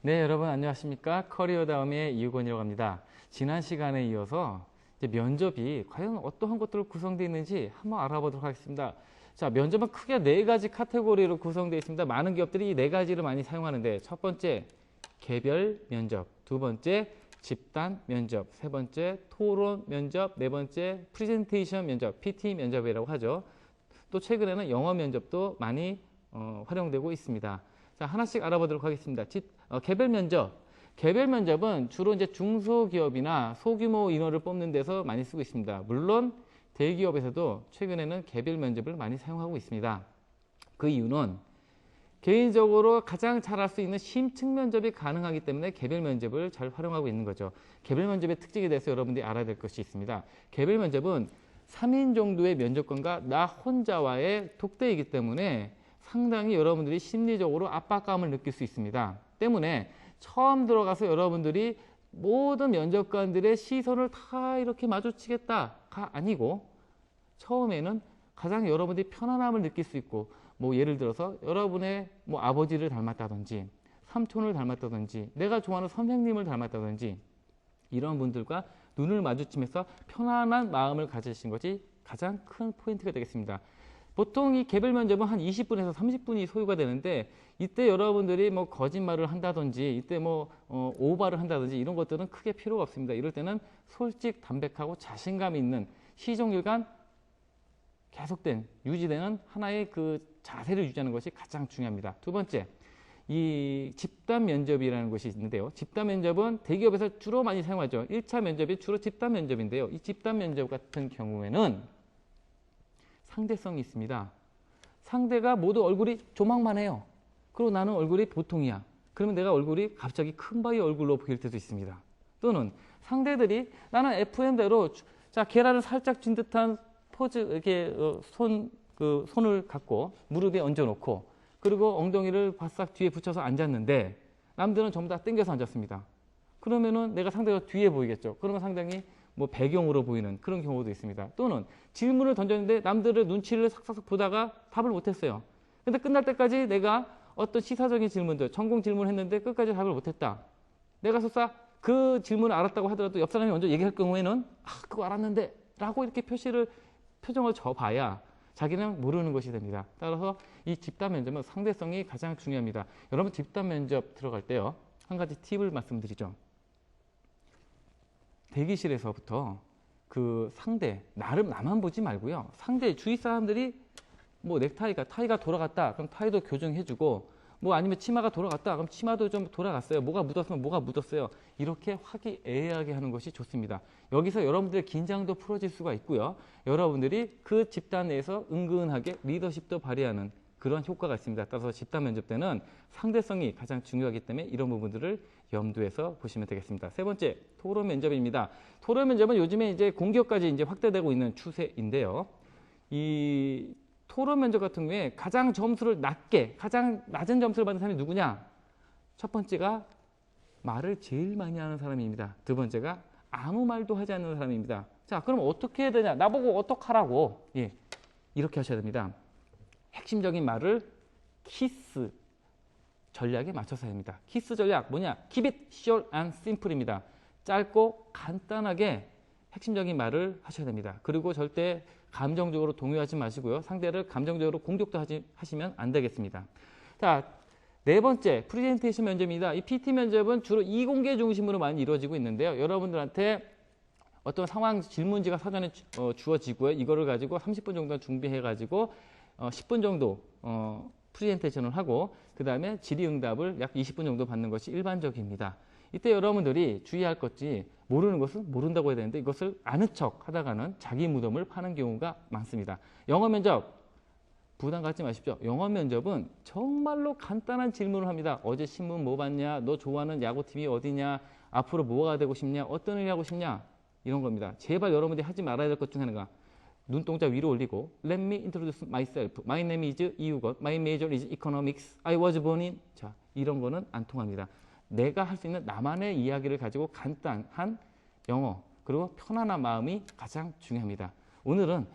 네, 여러분 안녕하십니까? 커리어다움의 이우건이라고 합니다. 지난 시간에 이어서 이제 면접이 과연 어떠한 것들로 구성되어 있는지 한번 알아보도록 하겠습니다. 자, 면접은 크게 네 가지 카테고리로 구성되어 있습니다. 많은 기업들이 이 네 가지를 많이 사용하는데, 첫 번째 개별 면접, 두 번째 집단 면접, 세 번째 토론 면접, 네 번째 프레젠테이션 면접, PT 면접이라고 하죠. 또 최근에는 영어 면접도 많이 활용되고 있습니다. 자, 하나씩 알아보도록 하겠습니다. 개별 면접. 개별 면접은 주로 이제 중소기업이나 소규모 인원을 뽑는 데서 많이 쓰고 있습니다. 물론 대기업에서도 최근에는 개별 면접을 많이 사용하고 있습니다. 그 이유는 개인적으로 가장 잘할 수 있는 심층 면접이 가능하기 때문에 개별 면접을 잘 활용하고 있는 거죠. 개별 면접의 특징에 대해서 여러분들이 알아야 될 것이 있습니다. 개별 면접은 3인 정도의 면접관과 나 혼자와의 독대이기 때문에 상당히 여러분들이 심리적으로 압박감을 느낄 수 있습니다. 때문에 처음 들어가서 여러분들이 모든 면접관들의 시선을 다 이렇게 마주치겠다가 아니고, 처음에는 가장 여러분들이 편안함을 느낄 수 있고, 뭐 예를 들어서 여러분의 뭐 아버지를 닮았다든지 삼촌을 닮았다든지 내가 좋아하는 선생님을 닮았다든지 이런 분들과 눈을 마주치면서 편안한 마음을 가지신 것이 가장 큰 포인트가 되겠습니다. 보통 이 개별 면접은 한 20분에서 30분이 소요가 되는데, 이때 여러분들이 뭐 거짓말을 한다든지 이때 뭐 오바를 한다든지 이런 것들은 크게 필요가 없습니다. 이럴 때는 솔직 담백하고 자신감 있는 시종일관 계속된 유지되는 하나의 그 자세를 유지하는 것이 가장 중요합니다. 두 번째, 이 집단 면접이라는 것이 있는데요. 집단 면접은 대기업에서 주로 많이 사용하죠. 1차 면접이 주로 집단 면접인데요. 이 집단 면접 같은 경우에는 상대성이 있습니다. 상대가 모두 얼굴이 조망만 해요. 그리고 나는 얼굴이 보통이야. 그러면 내가 얼굴이 갑자기 큰 바위 얼굴로 보일 때도 있습니다. 또는 상대들이 나는 FM대로 자, 계란을 살짝 쥔 듯한 포즈, 이렇게 손을 갖고 무릎에 얹어놓고 그리고 엉덩이를 바싹 뒤에 붙여서 앉았는데 남들은 전부 다 당겨서 앉았습니다. 그러면은 내가 상대가 뒤에 보이겠죠. 그러면 상당히 뭐 배경으로 보이는 그런 경우도 있습니다. 또는 질문을 던졌는데 남들의 눈치를 삭삭 보다가 답을 못했어요. 근데 끝날 때까지 내가 어떤 시사적인 질문들, 전공 질문을 했는데 끝까지 답을 못했다. 내가 설사 그 질문을 알았다고 하더라도 옆 사람이 먼저 얘기할 경우에는 그거 알았는데 라고 이렇게 표정을 줘봐야 자기는 모르는 것이 됩니다. 따라서 이 집단 면접은 상대성이 가장 중요합니다. 여러분 집단 면접 들어갈 때요, 한 가지 팁을 말씀드리죠. 대기실에서부터 그 상대, 나만 보지 말고요. 상대 주위 사람들이 뭐 타이가 돌아갔다. 그럼 타이도 교정해주고, 뭐 아니면 치마가 돌아갔다. 그럼 치마도 좀 돌아갔어요. 뭐가 묻었으면 뭐가 묻었어요. 이렇게 화기애애하게 하는 것이 좋습니다. 여기서 여러분들의 긴장도 풀어질 수가 있고요. 여러분들이 그 집단 내에서 은근하게 리더십도 발휘하는 그런 효과가 있습니다. 따라서 집단 면접 때는 상대성이 가장 중요하기 때문에 이런 부분들을 염두에서 보시면 되겠습니다. 세 번째, 토론 면접입니다. 토론 면접은 요즘에 이제 공기업까지 이제 확대되고 있는 추세인데요. 이 토론 면접 같은 경우에 가장 낮은 점수를 받는 사람이 누구냐? 첫 번째가 말을 제일 많이 하는 사람입니다. 두 번째가 아무 말도 하지 않는 사람입니다. 자, 그럼 어떻게 해야 되냐? 나보고 어떡하라고? 예, 이렇게 하셔야 됩니다. 핵심적인 말을 키스 전략에 맞춰서 합니다. 키스 전략 뭐냐? Keep it short and simple입니다. 짧고 간단하게 핵심적인 말을 하셔야 됩니다. 그리고 절대 감정적으로 동요하지 마시고요. 상대를 감정적으로 공격도 하시면 안 되겠습니다. 자, 네 번째, 프레젠테이션 면접입니다. 이 PT 면접은 주로 이공계 중심으로 많이 이루어지고 있는데요. 여러분들한테 어떤 상황 질문지가 사전에 주어지고요. 이거를 가지고 30분 정도 준비해가지고 10분 정도 프레젠테이션을 하고 그 다음에 질의응답을 약 20분 정도 받는 것이 일반적입니다. 이때 여러분들이 주의할 것이, 모르는 것은 모른다고 해야 되는데 이것을 아는 척 하다가는 자기 무덤을 파는 경우가 많습니다. 영어 면접 부담 갖지 마십시오. 영어 면접은 정말로 간단한 질문을 합니다. 어제 신문 뭐 봤냐? 너 좋아하는 야구팀이 어디냐? 앞으로 뭐가 되고 싶냐? 어떤 일 하고 싶냐? 이런 겁니다. 제발 여러분들이 하지 말아야 될 것 중 하나가 눈동자 위로 올리고 Let me introduce myself. My name is 이우건. My major is economics. I was born in. 자, 이런 거는 안 통합니다. 내가 할 수 있는 나만의 이야기를 가지고 간단한 영어 그리고 편안한 마음이 가장 중요합니다. 오늘은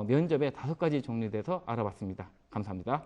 면접의 5가지 종류에 대해서 알아봤습니다. 감사합니다.